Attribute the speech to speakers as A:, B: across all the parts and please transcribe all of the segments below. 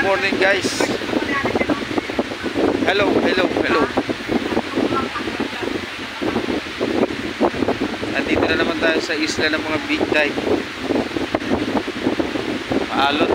A: morning guys. Hello. Nandito na naman tayo sa isla ng mga big tide. Maalot.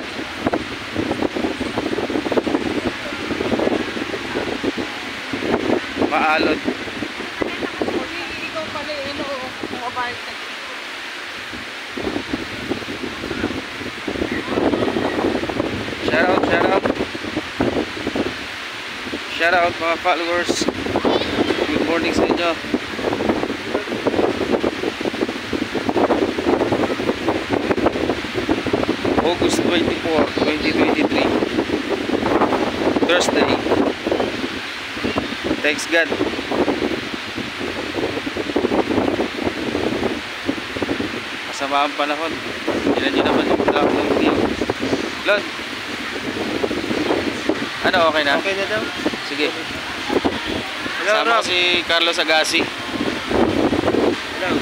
A: Shout out mga followers. Good morning sa inyo. August 24, 2023, Thursday. Thanks God. Masama ang panahon. Tignan nyo naman yung tao ng view. Lord, ano, okay na?
B: Okay na daw.
A: Sige. Sama ko si Carlos Agassi.
B: Hello.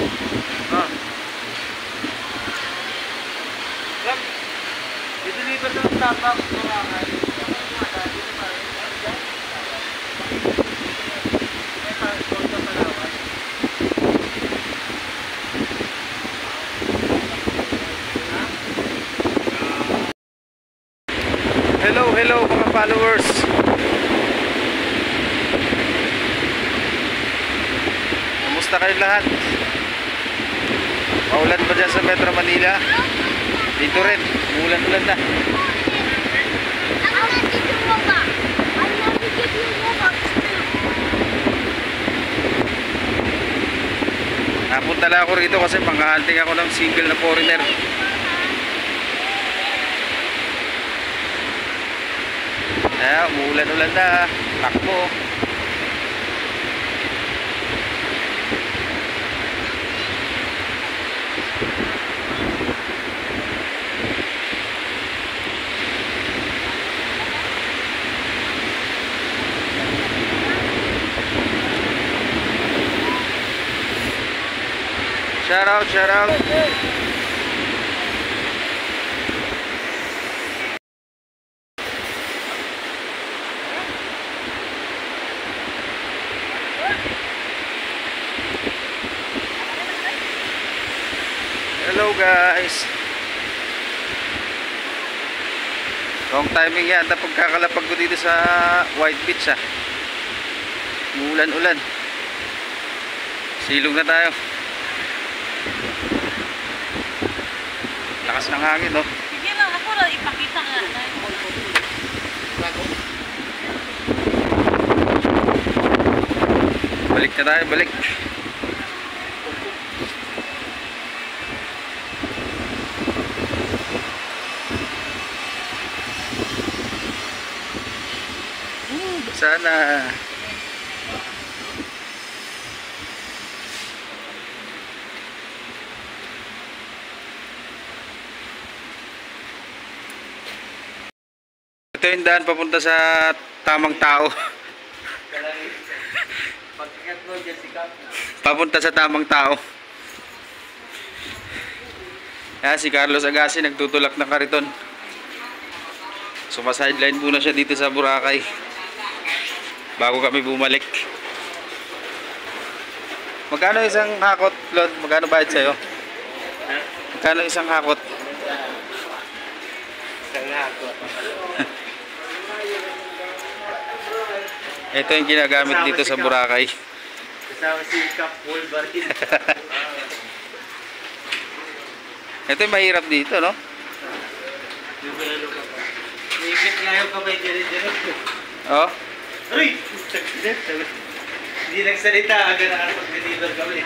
B: Rob, i-deliver ng tapak mga
A: Hello mga followers. Kumusta kayo lahat? Maulan ba dyan sa Metro Manila? Dito rin, ulan-ulan na. Napunta lang ako rito kasi panghahanting ako ng single na foreigner. Umuulan-ulan na. Takbo. Shout out. Hello guys. Wrong timing yan. Pagkakalapag ko dito sa White Beach Umulan-ulan. Silong na tayo. Lakas ng hangin, no?
C: Sige lang, ako lang ipakita nga.
A: Balik na tayo, balik. Sana. Ito yung daan papunta sa tamang tao. Papunta sa tamang tao. Si Carlos Agassi nagtutulak ng kariton. Sumasideline muna siya dito sa Boracay bago kami bumalik. Magkano isang hakot, Lord? Magkano bayad sa'yo? Magkano isang hakot?
B: Isang hakot.
A: Ito yung ginagamit dito sa Boracay.
B: Kasama si Cap Wolverine.
A: Ito yung mahirap dito, no?
B: Iikit nga yung kamay dire-diretso.
A: Oh?
B: Uy! Hindi nagsalita. Aga nakapag-deliver kami.